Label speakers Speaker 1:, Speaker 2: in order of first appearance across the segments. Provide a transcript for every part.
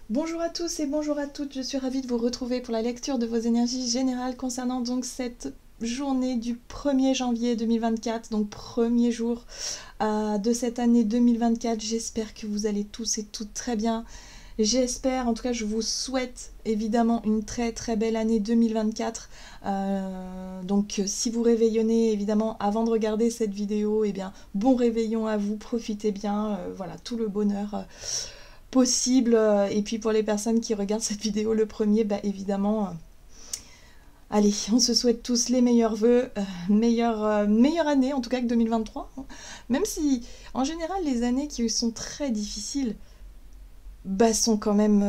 Speaker 1: Bonjour à tous et bonjour à toutes, je suis ravie de vous retrouver pour la lecture de vos énergies générales concernant donc cette journée du 1er janvier 2024, donc premier jour de cette année 2024. J'espère que vous allez tous et toutes très bien. J'espère, en tout cas je vous souhaite évidemment une très très belle année 2024. Donc si vous réveillonnez évidemment avant de regarder cette vidéo, eh bien bon réveillon à vous, profitez bien, voilà tout le bonheur possible. Et puis pour les personnes qui regardent cette vidéo le premier, bah évidemment, allez, on se souhaite tous les meilleurs vœux, meilleure année en tout cas que 2023. Même si en général les années qui sont très difficiles, bah, sont quand même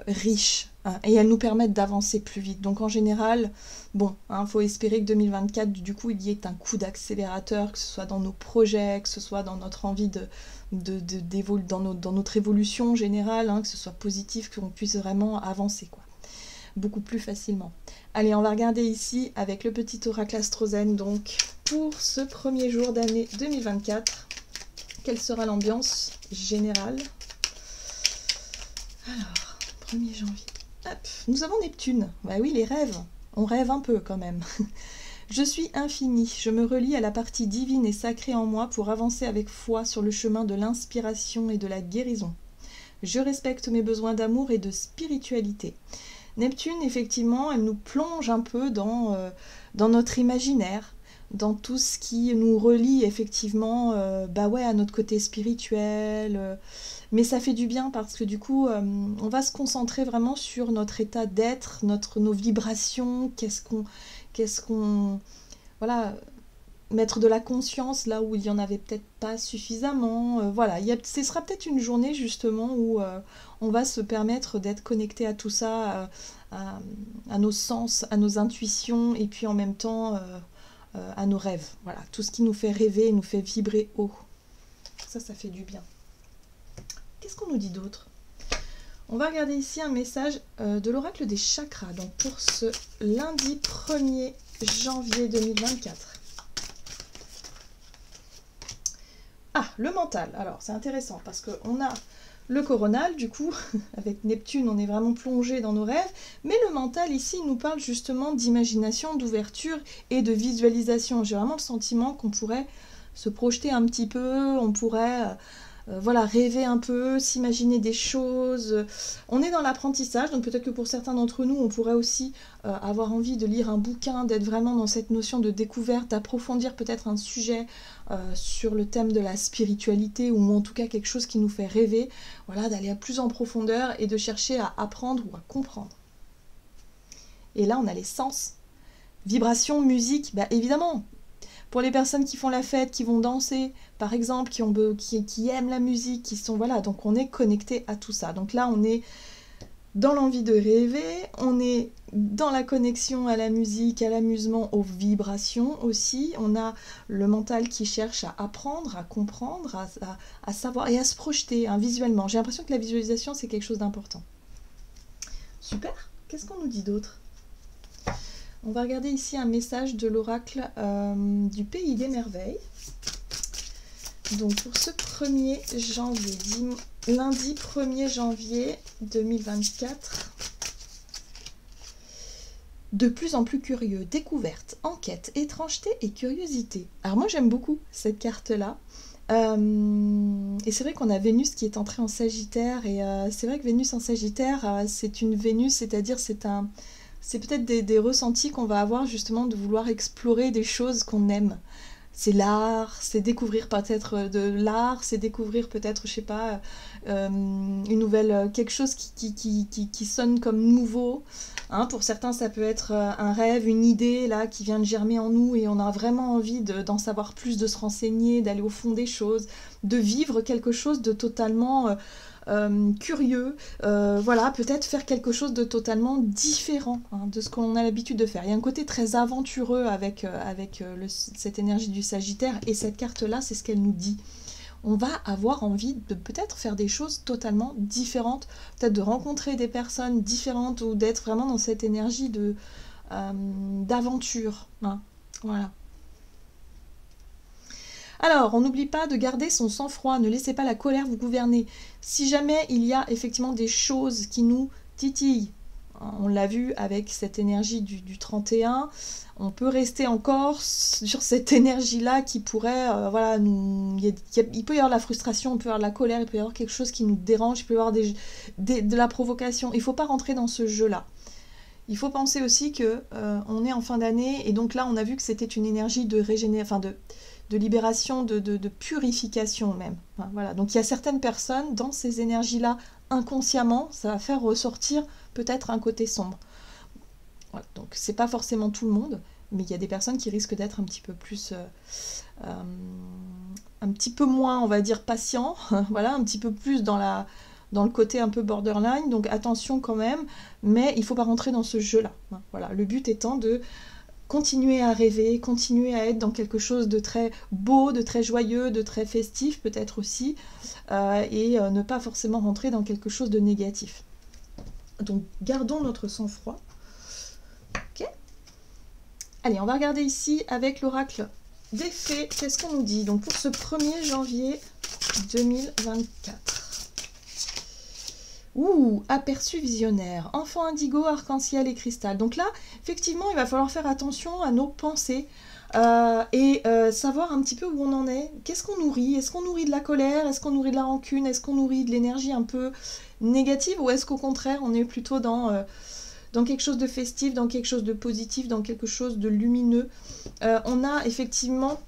Speaker 1: riches, hein, et elles nous permettent d'avancer plus vite. Donc en général, bon, faut espérer que 2024, du coup, il y ait un coup d'accélérateur, que ce soit dans nos projets, que ce soit dans notre envie d'évoluer, dans notre évolution générale, hein, que ce soit positif, qu'on puisse vraiment avancer, quoi, beaucoup plus facilement. Allez, on va regarder ici avec le petit oracle astrozène, donc pour ce premier jour d'année 2024, quelle sera l'ambiance générale? Alors, 1er janvier. Hop, nous avons Neptune. Bah oui, les rêves. On rêve un peu quand même. Je suis infini. Je me relie à la partie divine et sacrée en moi pour avancer avec foi sur le chemin de l'inspiration et de la guérison. Je respecte mes besoins d'amour et de spiritualité. Neptune, effectivement, elle nous plonge un peu dans notre imaginaire, dans tout ce qui nous relie effectivement bah ouais, à notre côté spirituel. Mais ça fait du bien parce que du coup, on va se concentrer vraiment sur notre état d'être, nos vibrations, qu'est-ce qu'on, voilà, mettre de la conscience là où il y en avait peut-être pas suffisamment. Voilà, ce sera peut-être une journée justement où on va se permettre d'être connecté à tout ça, à nos sens, à nos intuitions et puis en même temps à nos rêves. Voilà, tout ce qui nous fait rêver, nous fait vibrer haut. Ça fait du bien. Qu'est-ce qu'on nous dit d'autre? On va regarder ici un message de l'oracle des chakras, donc pour ce lundi 1er janvier 2024. Ah, le mental. Alors, c'est intéressant parce qu'on a le coronal, du coup, avec Neptune, on est vraiment plongé dans nos rêves, mais le mental, ici, nous parle justement d'imagination, d'ouverture et de visualisation. J'ai vraiment le sentiment qu'on pourrait se projeter un petit peu, on pourrait voilà, rêver un peu, s'imaginer des choses. On est dans l'apprentissage, donc peut-être que pour certains d'entre nous, on pourrait aussi avoir envie de lire un bouquin, d'être vraiment dans cette notion de découverte, d'approfondir peut-être un sujet sur le thème de la spiritualité, ou en tout cas quelque chose qui nous fait rêver, voilà, d'aller à plus en profondeur et de chercher à apprendre ou à comprendre. Et là, on a les sens. Vibration, musique, bah évidemment. Pour les personnes qui font la fête, qui vont danser, par exemple, qui aiment la musique, qui sont, voilà, donc on est connecté à tout ça. Donc là, on est dans l'envie de rêver, on est dans la connexion à la musique, à l'amusement, aux vibrations aussi. On a le mental qui cherche à apprendre, à comprendre, à savoir et à se projeter visuellement. J'ai l'impression que la visualisation, c'est quelque chose d'important. Super. Qu'est-ce qu'on nous dit d'autre? On va regarder ici un message de l'oracle du Pays des Merveilles. Donc pour ce 1er janvier, lundi 1er janvier 2024, de plus en plus curieux, découverte, enquête, étrangeté et curiosité. Alors moi j'aime beaucoup cette carte-là. Et c'est vrai qu'on a Vénus qui est entrée en Sagittaire, et c'est vrai que Vénus en Sagittaire, c'est une Vénus, c'est-à-dire c'est peut-être des ressentis qu'on va avoir justement de vouloir explorer des choses qu'on aime. C'est l'art, c'est découvrir peut-être de l'art, c'est découvrir peut-être, je sais pas, une nouvelle, quelque chose qui sonne comme nouveau. Pour certains, ça peut être un rêve, une idée là qui vient de germer en nous et on a vraiment envie d'en savoir plus, de se renseigner, d'aller au fond des choses, de vivre quelque chose de totalement curieux, voilà, peut-être faire quelque chose de totalement différent de ce qu'on a l'habitude de faire. Il y a un côté très aventureux avec cette énergie du Sagittaire, et cette carte-là, c'est ce qu'elle nous dit. On va avoir envie de peut-être faire des choses totalement différentes, peut-être de rencontrer des personnes différentes, ou d'être vraiment dans cette énergie d'aventure. Voilà. Alors, on n'oublie pas de garder son sang-froid, ne laissez pas la colère vous gouverner. Si jamais il y a effectivement des choses qui nous titillent, on l'a vu avec cette énergie du 31, on peut rester encore sur cette énergie-là qui pourrait, voilà, il peut y avoir de la frustration, il peut y avoir de la colère, il peut y avoir quelque chose qui nous dérange, il peut y avoir de la provocation. Il ne faut pas rentrer dans ce jeu-là. Il faut penser aussi que on est en fin d'année, et donc là, on a vu que c'était une énergie de de libération, de purification même. Enfin, voilà. Donc il y a certaines personnes, dans ces énergies-là, inconsciemment, ça va faire ressortir peut-être un côté sombre. Voilà. Donc c'est pas forcément tout le monde, mais il y a des personnes qui risquent d'être un petit peu plus... un petit peu moins, on va dire, patient, voilà, un petit peu plus dans le côté un peu borderline, donc attention quand même, mais il ne faut pas rentrer dans ce jeu-là. Voilà. Le but étant de continuer à rêver, continuer à être dans quelque chose de très beau, de très joyeux, de très festif peut-être aussi, et ne pas forcément rentrer dans quelque chose de négatif. Donc gardons notre sang-froid. Ok. Allez, on va regarder ici avec l'oracle des fées, qu'est-ce qu'on nous dit donc pour ce 1er janvier 2024. Ouh, aperçu visionnaire, enfant indigo, arc-en-ciel et cristal. Donc là, effectivement, il va falloir faire attention à nos pensées et savoir un petit peu où on en est. Qu'est-ce qu'on nourrit? Est-ce qu'on nourrit de la colère? Est-ce qu'on nourrit de la rancune? Est-ce qu'on nourrit de l'énergie un peu négative? Ou est-ce qu'au contraire, on est plutôt dans quelque chose de festif, dans quelque chose de positif, dans quelque chose de lumineux? On a effectivement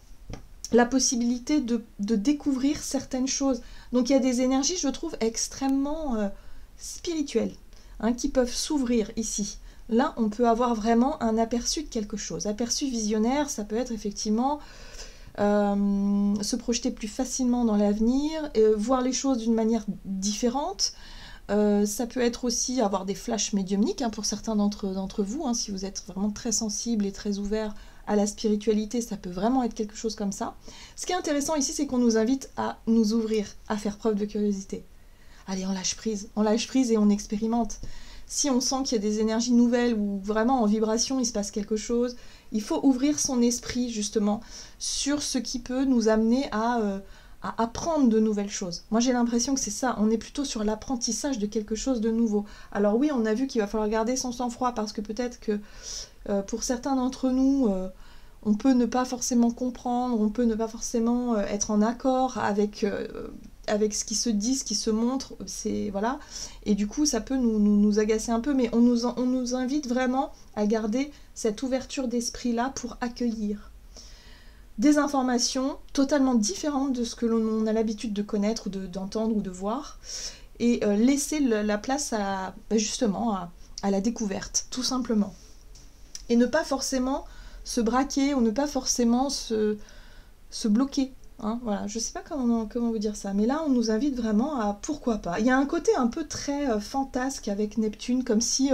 Speaker 1: la possibilité de découvrir certaines choses. Donc il y a des énergies, je trouve, extrêmement spirituelles, hein, qui peuvent s'ouvrir ici. Là, on peut avoir vraiment un aperçu de quelque chose. Aperçu visionnaire, ça peut être effectivement se projeter plus facilement dans l'avenir, voir les choses d'une manière différente. Ça peut être aussi avoir des flashs médiumniques, hein, pour certains d'entre vous, hein, si vous êtes vraiment très sensible et très ouvert à la spiritualité, ça peut vraiment être quelque chose comme ça. Ce qui est intéressant ici, c'est qu'on nous invite à nous ouvrir, à faire preuve de curiosité. Allez, on lâche prise et on expérimente. Si on sent qu'il y a des énergies nouvelles ou vraiment en vibration, il se passe quelque chose, il faut ouvrir son esprit justement sur ce qui peut nous amener à apprendre de nouvelles choses. Moi j'ai l'impression que c'est ça, on est plutôt sur l'apprentissage de quelque chose de nouveau. Alors oui, on a vu qu'il va falloir garder son sang-froid parce que peut-être que pour certains d'entre nous, on peut ne pas forcément comprendre, on peut ne pas forcément être en accord avec ce qui se dit, ce qui se montre, voilà. Et du coup, ça peut nous agacer un peu, mais on nous invite vraiment à garder cette ouverture d'esprit-là pour accueillir des informations totalement différentes de ce que l'on a l'habitude de connaître, d'entendre ou de voir, et laisser la place justement à la découverte, tout simplement. Et ne pas forcément se braquer ou ne pas forcément se bloquer. Hein, voilà, je sais pas comment vous dire ça, mais là on nous invite vraiment à pourquoi pas. Il y a un côté un peu très fantasque avec Neptune, comme si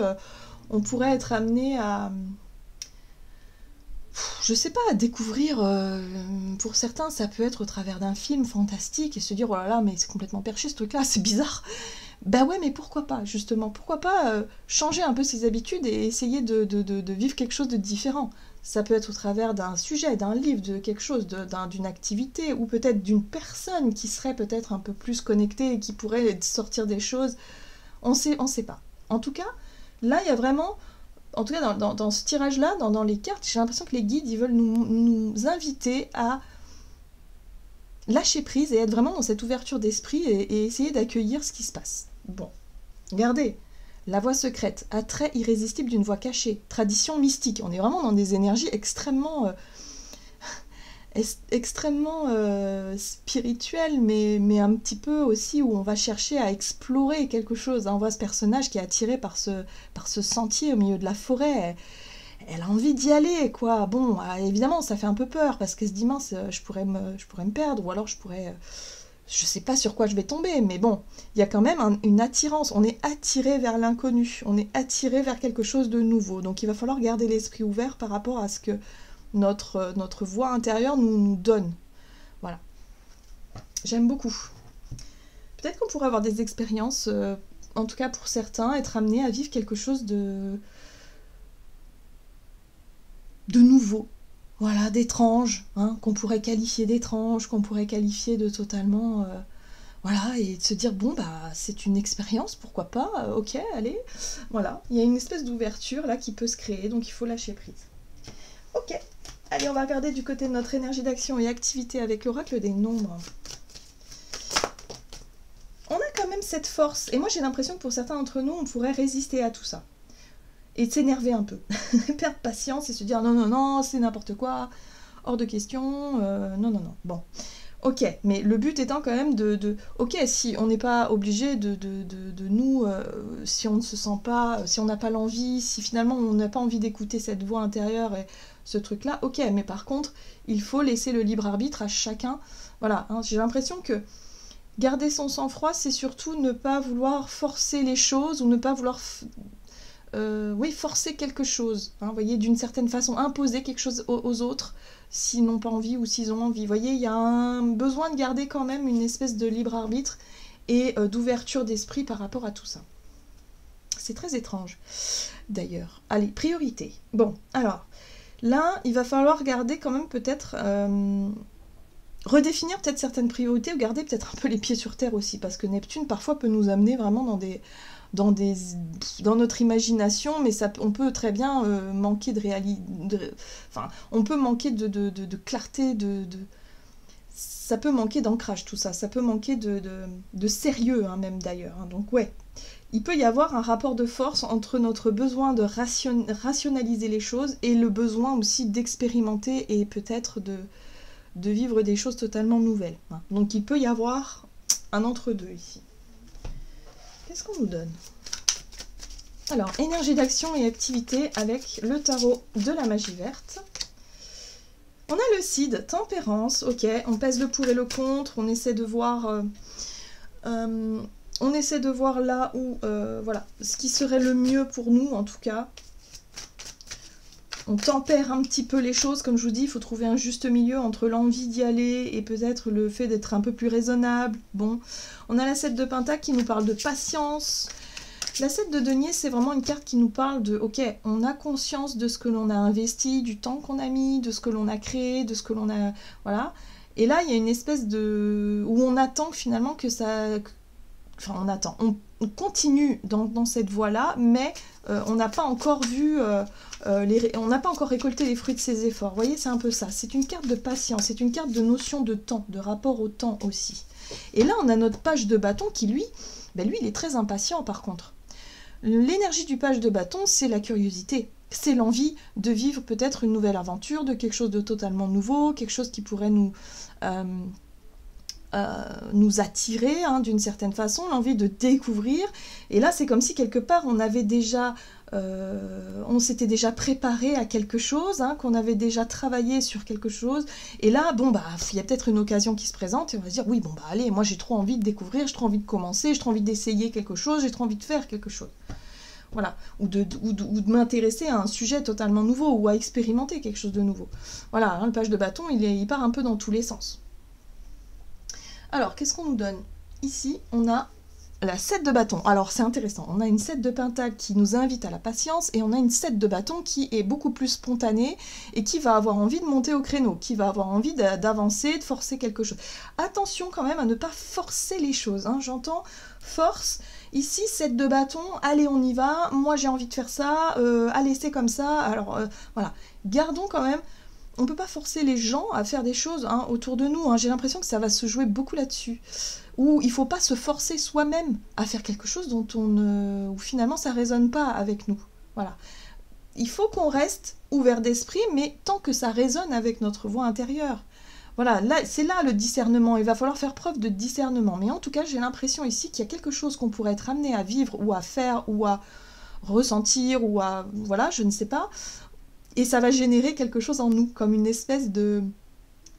Speaker 1: on pourrait être amené à, je sais pas, à découvrir, pour certains ça peut être au travers d'un film fantastique et se dire oh là là mais c'est complètement perché ce truc là, c'est bizarre. Bah ouais, mais pourquoi pas, justement, pourquoi pas changer un peu ses habitudes et essayer de vivre quelque chose de différent. Ça peut être au travers d'un sujet, d'un livre, de quelque chose, d'une activité, ou peut-être d'une personne qui serait peut-être un peu plus connectée et qui pourrait sortir des choses. On sait pas. En tout cas, là, il y a vraiment, en tout cas dans ce tirage-là, dans les cartes, j'ai l'impression que les guides, ils veulent nous inviter à lâcher prise et être vraiment dans cette ouverture d'esprit et essayer d'accueillir ce qui se passe. Bon, regardez, la voix secrète, attrait irrésistible d'une voix cachée, tradition mystique. On est vraiment dans des énergies extrêmement spirituelles, mais un petit peu aussi où on va chercher à explorer quelque chose. On voit ce personnage qui est attiré par ce sentier au milieu de la forêt. Elle a envie d'y aller, quoi. Bon, évidemment, ça fait un peu peur, parce qu'elle se dit, mince, je pourrais me perdre, ou alors je sais pas sur quoi je vais tomber, mais bon, il y a quand même une attirance. On est attiré vers l'inconnu, on est attiré vers quelque chose de nouveau. Donc il va falloir garder l'esprit ouvert par rapport à ce que notre voix intérieure nous donne. Voilà. J'aime beaucoup. Peut-être qu'on pourrait avoir des expériences, en tout cas pour certains, être amenés à vivre quelque chose de nouveau. voilà, d'étrange, hein, qu'on pourrait qualifier d'étrange, qu'on pourrait qualifier de totalement... voilà, et de se dire, bon, bah, c'est une expérience, pourquoi pas, ok, allez. Voilà, il y a une espèce d'ouverture là qui peut se créer, donc il faut lâcher prise. Ok, allez, on va regarder du côté de notre énergie d'action et activité avec l'oracle des nombres. On a quand même cette force, et moi j'ai l'impression que pour certains d'entre nous, on pourrait résister à tout ça. Et s'énerver un peu, perdre patience et se dire, non, non, non, c'est n'importe quoi, hors de question, non, non, non, bon. Ok, mais le but étant quand même ok, si on n'est pas obligé de nous, si on ne se sent pas, si on n'a pas l'envie, si finalement on n'a pas envie d'écouter cette voix intérieure et ce truc-là, ok, mais par contre, il faut laisser le libre arbitre à chacun. Voilà, hein, j'ai l'impression que garder son sang-froid, c'est surtout ne pas vouloir forcer les choses ou ne pas vouloir... oui, forcer quelque chose, hein, vous voyez, d'une certaine façon, imposer quelque chose aux autres, s'ils n'ont pas envie ou s'ils ont envie. Vous voyez, il y a un besoin de garder quand même une espèce de libre arbitre et d'ouverture d'esprit par rapport à tout ça. C'est très étrange, d'ailleurs. Allez, priorité. Bon, alors, là, il va falloir garder quand même peut-être... redéfinir peut-être certaines priorités ou garder peut-être un peu les pieds sur terre aussi, parce que Neptune, parfois, peut nous amener vraiment dans notre imagination, mais ça, on peut très bien manquer de réalité, enfin, on peut manquer de clarté, ça peut manquer d'ancrage tout ça, ça peut manquer de sérieux hein, même d'ailleurs, hein. Donc ouais, il peut y avoir un rapport de force entre notre besoin de rationaliser les choses et le besoin aussi d'expérimenter et peut-être de vivre des choses totalement nouvelles, hein. Donc il peut y avoir un entre-deux ici. Qu'est-ce qu'on nous donne? Alors, énergie d'action et activité avec le tarot de la magie verte. On a le Cid, tempérance, ok, on pèse le pour et le contre, on essaie de voir, là où, voilà, ce qui serait le mieux pour nous en tout cas. On tempère un petit peu les choses, comme je vous dis, il faut trouver un juste milieu entre l'envie d'y aller et peut-être le fait d'être un peu plus raisonnable. Bon, on a la 7 de Pentacle qui nous parle de patience. La 7 de Denier, c'est vraiment une carte qui nous parle de, ok, on a conscience de ce que l'on a investi, du temps qu'on a mis, de ce que l'on a créé, de ce que l'on a... Voilà. Et là, il y a une espèce de... où on attend finalement que ça... Enfin, on attend. On continue dans cette voie-là, mais on n'a pas encore vu... on n'a pas encore récolté les fruits de ses efforts. Vous voyez, c'est un peu ça. C'est une carte de patience, c'est une carte de notion de temps, de rapport au temps aussi. Et là, on a notre page de bâton qui, lui, ben lui, il est très impatient par contre. L'énergie du page de bâton, c'est la curiosité. C'est l'envie de vivre peut-être une nouvelle aventure, de quelque chose de totalement nouveau, quelque chose qui pourrait nous attirer hein, d'une certaine façon, l'envie de découvrir. Et là, c'est comme si quelque part, on avait déjà... on s'était déjà préparé à quelque chose, hein, qu'on avait déjà travaillé sur quelque chose, et là, bon, bah, il y a peut-être une occasion qui se présente, et on va se dire, oui, bon, bah, allez, moi, j'ai trop envie de découvrir, j'ai trop envie de commencer, j'ai trop envie d'essayer quelque chose, j'ai trop envie de faire quelque chose. Voilà, ou de m'intéresser à un sujet totalement nouveau, ou à expérimenter quelque chose de nouveau. Voilà, hein, le page de bâton, il part un peu dans tous les sens. Alors, qu'est-ce qu'on nous donne? Ici, on a la 7 de bâton. Alors, c'est intéressant. On a une 7 de pentacle qui nous invite à la patience et on a une 7 de bâton qui est beaucoup plus spontanée et qui va avoir envie de monter au créneau, qui va avoir envie d'avancer, de forcer quelque chose. Attention quand même à ne pas forcer les choses, hein. J'entends force. Ici, 7 de bâton, allez, on y va. Moi, j'ai envie de faire ça. Allez, c'est comme ça. Alors, voilà. Gardons quand même... On ne peut pas forcer les gens à faire des choses hein, autour de nous. Hein. J'ai l'impression que ça va se jouer beaucoup là-dessus. Où il ne faut pas se forcer soi-même à faire quelque chose dont où finalement ça ne résonne pas avec nous. Voilà. Il faut qu'on reste ouvert d'esprit, mais tant que ça résonne avec notre voix intérieure. Voilà, c'est là le discernement. Il va falloir faire preuve de discernement. Mais en tout cas, j'ai l'impression ici qu'il y a quelque chose qu'on pourrait être amené à vivre ou à faire ou à ressentir ou à... Voilà, je ne sais pas. Et ça va générer quelque chose en nous, comme une espèce de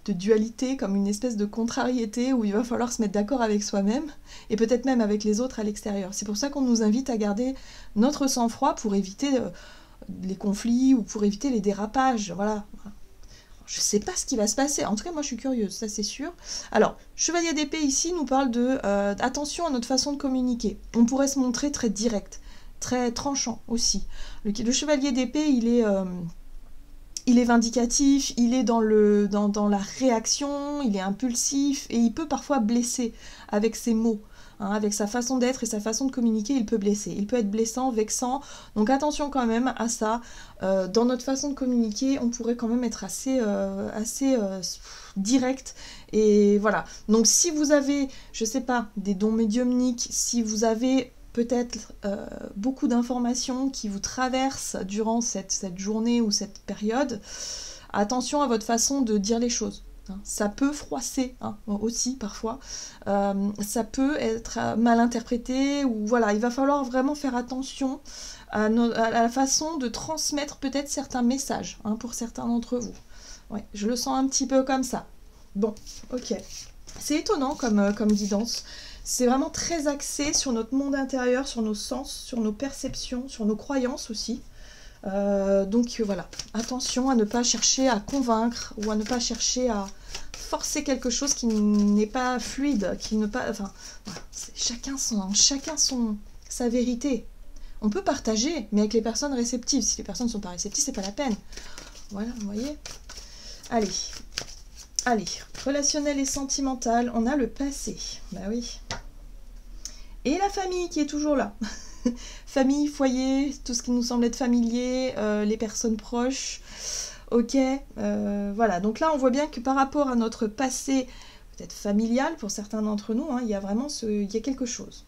Speaker 1: dualité, comme une espèce de contrariété où il va falloir se mettre d'accord avec soi-même et peut-être même avec les autres à l'extérieur. C'est pour ça qu'on nous invite à garder notre sang-froid pour éviter les conflits ou pour éviter les dérapages. Voilà. Je ne sais pas ce qui va se passer. En tout cas, moi, je suis curieuse, ça c'est sûr. Alors, Chevalier d'épée ici nous parle de attention à notre façon de communiquer. On pourrait se montrer très direct, très tranchant aussi. Le Chevalier d'épée, il il est vindicatif, il est dans la réaction, il est impulsif, et il peut parfois blesser avec ses mots. Hein, avec sa façon d'être et sa façon de communiquer, il peut blesser. Il peut être blessant, vexant, donc attention quand même à ça. Dans notre façon de communiquer, on pourrait quand même être assez direct. Et voilà. Donc si vous avez, je sais pas, des dons médiumniques, si vous avez peut-être beaucoup d'informations qui vous traversent durant cette journée ou cette période, attention à votre façon de dire les choses. Ça peut froisser aussi parfois, ça peut être mal interprété, ou voilà, il va falloir vraiment faire attention à la façon de transmettre peut-être certains messages pour certains d'entre vous. Ouais, je le sens un petit peu comme ça. Bon, ok. C'est étonnant comme guidance. C'est vraiment très axé sur notre monde intérieur, sur nos sens, sur nos perceptions, sur nos croyances aussi. Donc voilà, attention à ne pas chercher à convaincre ou à ne pas chercher à forcer quelque chose qui n'est pas fluide, qui ne pas, enfin, voilà, chacun sa vérité. On peut partager, mais avec les personnes réceptives. Si les personnes ne sont pas réceptives, c'est pas la peine. Voilà, vous voyez. Allez, relationnel et sentimental, on a le passé. Bah oui. Et la famille qui est toujours là. Famille, foyer, tout ce qui nous semble être familier, les personnes proches. Ok, voilà. Donc là, on voit bien que par rapport à notre passé, peut-être familial pour certains d'entre nous, il y a vraiment il y a quelque chose.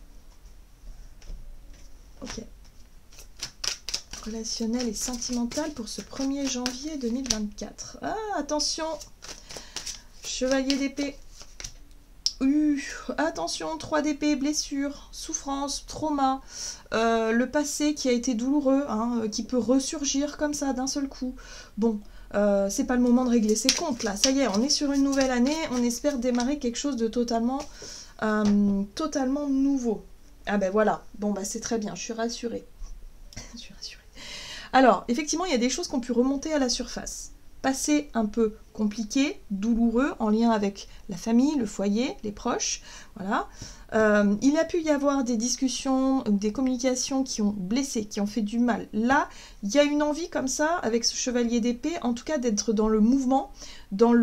Speaker 1: Ok. Relationnel et sentimental pour ce 1er janvier 2024. Ah, attention, chevalier d'épée. Attention, 3 d'épée, blessure, souffrance, trauma, le passé qui a été douloureux, qui peut ressurgir comme ça d'un seul coup. Bon, c'est pas le moment de régler ses comptes là, ça y est, on est sur une nouvelle année, on espère démarrer quelque chose de totalement nouveau. Ah ben voilà, bon bah c'est très bien, je suis rassurée. Je suis rassurée. Alors, effectivement, il y a des choses qui ont pu remonter à la surface. Passé un peu compliqué, douloureux, en lien avec la famille, le foyer, les proches, voilà. Il a pu y avoir des discussions, des communications qui ont blessé, qui ont fait du mal. Là, il y a une envie comme ça, avec ce chevalier d'épée, en tout cas d'être dans le mouvement, dans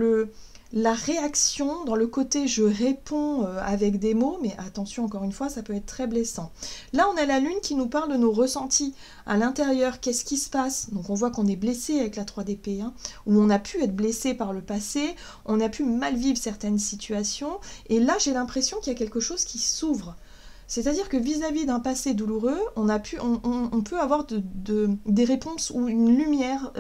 Speaker 1: la réaction, dans le côté je réponds avec des mots, mais attention, encore une fois, ça peut être très blessant. Là, on a la lune qui nous parle de nos ressentis à l'intérieur, qu'est-ce qui se passe? Donc on voit qu'on est blessé avec la 3 d'épée, où on a pu être blessé par le passé, on a pu mal vivre certaines situations, et là j'ai l'impression qu'il y a quelque chose qui s'ouvre. C'est-à-dire que vis-à-vis d'un passé douloureux, on peut avoir des réponses ou une lumière,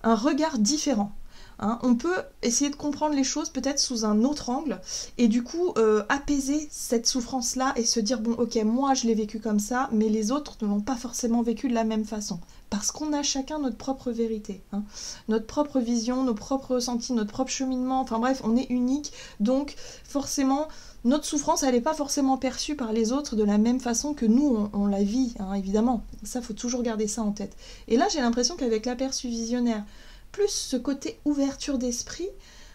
Speaker 1: un regard différent. On peut essayer de comprendre les choses peut-être sous un autre angle et du coup apaiser cette souffrance-là et se dire bon ok, moi je l'ai vécu comme ça, mais les autres ne l'ont pas forcément vécu de la même façon. Parce qu'on a chacun notre propre vérité, notre propre vision, nos propres ressentis, notre propre cheminement, enfin bref, on est unique, donc forcément notre souffrance elle n'est pas forcément perçue par les autres de la même façon que nous on la vit, évidemment. Ça, faut toujours garder ça en tête. Et là j'ai l'impression qu'avec l'aperçu visionnaire, plus ce côté ouverture d'esprit,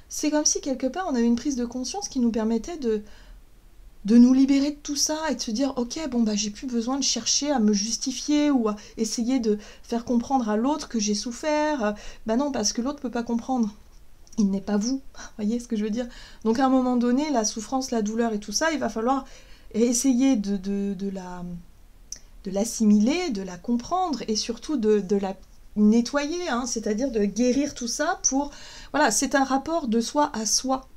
Speaker 1: c'est comme si quelque part on avait une prise de conscience qui nous permettait de nous libérer de tout ça et de se dire ok, bon bah j'ai plus besoin de chercher à me justifier ou à essayer de faire comprendre à l'autre que j'ai souffert. Bah non, parce que l'autre peut pas comprendre. Il n'est pas vous, voyez ce que je veux dire? Donc à un moment donné, la souffrance, la douleur et tout ça, il va falloir essayer de l'assimiler, de la comprendre et surtout de la nettoyer, c'est-à-dire de guérir tout ça pour... Voilà, c'est un rapport de soi à soi.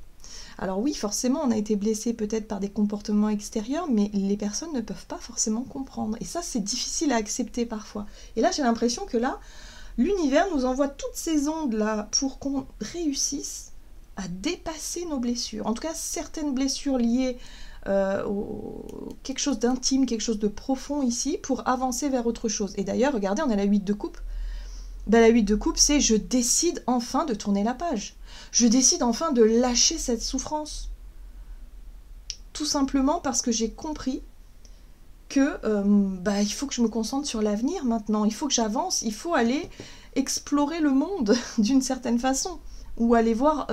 Speaker 1: Alors oui, forcément, on a été blessé peut-être par des comportements extérieurs, mais les personnes ne peuvent pas forcément comprendre. Et ça, c'est difficile à accepter parfois. Et là, j'ai l'impression que là, l'univers nous envoie toutes ces ondes-là pour qu'on réussisse à dépasser nos blessures. En tout cas, certaines blessures liées quelque chose d'intime, quelque chose de profond ici, pour avancer vers autre chose. Et d'ailleurs, regardez, on a la 8 de coupe. La 8 de coupe, c'est je décide enfin de tourner la page. Je décide enfin de lâcher cette souffrance. Tout simplement parce que j'ai compris que il faut que je me concentre sur l'avenir maintenant. Il faut que j'avance, il faut aller explorer le monde d'une certaine façon. Ou aller voir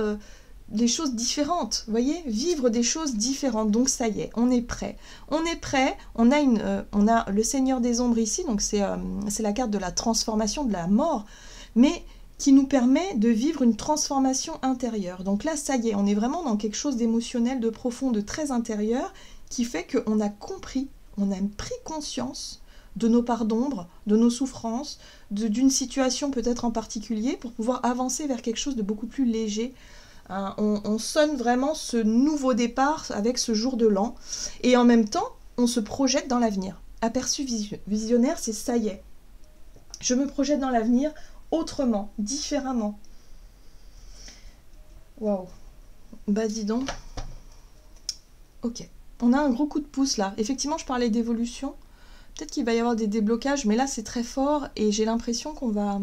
Speaker 1: des choses différentes, vous voyez, vivre des choses différentes. Donc ça y est, on est prêt. On est prêt, on a le Seigneur des Ombres ici, donc c'est la carte de la transformation, de la mort, mais qui nous permet de vivre une transformation intérieure. Donc là, ça y est, on est vraiment dans quelque chose d'émotionnel, de profond, de très intérieur, qui fait qu'on a compris, on a pris conscience de nos parts d'ombre, de nos souffrances, d'une situation peut-être en particulier, pour pouvoir avancer vers quelque chose de beaucoup plus léger. On sonne vraiment ce nouveau départ avec ce jour de l'an, et en même temps, on se projette dans l'avenir. Aperçu visionnaire, c'est ça y est. Je me projette dans l'avenir autrement, différemment. Waouh. Bah dis donc. Ok. On a un gros coup de pouce là. Effectivement, je parlais d'évolution. Peut-être qu'il va y avoir des déblocages, mais là c'est très fort et j'ai l'impression qu'on va...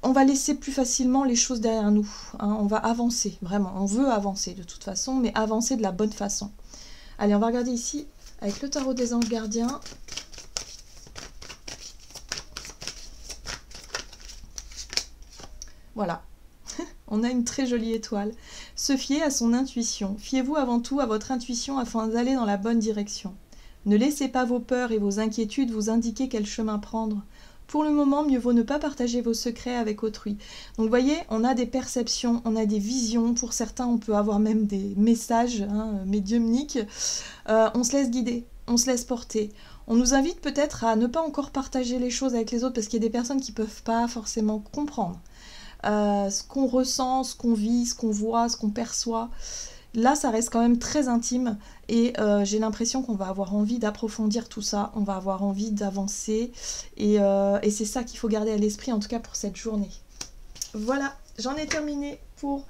Speaker 1: on va laisser plus facilement les choses derrière nous. Hein. On va avancer, vraiment. On veut avancer de toute façon, mais avancer de la bonne façon. Allez, on va regarder ici avec le tarot des anges gardiens. Voilà, on a une très jolie étoile. Se fier à son intuition. Fiez-vous avant tout à votre intuition afin d'aller dans la bonne direction. Ne laissez pas vos peurs et vos inquiétudes vous indiquer quel chemin prendre. Pour le moment, mieux vaut ne pas partager vos secrets avec autrui. Donc vous voyez, on a des perceptions, on a des visions. Pour certains, on peut avoir même des messages médiumniques. On se laisse guider, on se laisse porter. On nous invite peut-être à ne pas encore partager les choses avec les autres parce qu'il y a des personnes qui ne peuvent pas forcément comprendre. Ce qu'on ressent, ce qu'on vit, ce qu'on voit, ce qu'on perçoit. Là, ça reste quand même très intime et j'ai l'impression qu'on va avoir envie d'approfondir tout ça, on va avoir envie d'avancer et c'est ça qu'il faut garder à l'esprit, en tout cas pour cette journée. Voilà, j'en ai terminé pour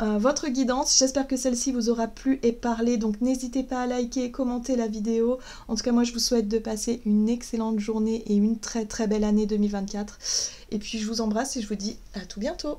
Speaker 1: votre guidance. J'espère que celle-ci vous aura plu et parlé, donc n'hésitez pas à liker et commenter la vidéo. En tout cas, moi, je vous souhaite de passer une excellente journée et une très très belle année 2024. Et puis, je vous embrasse et je vous dis à tout bientôt.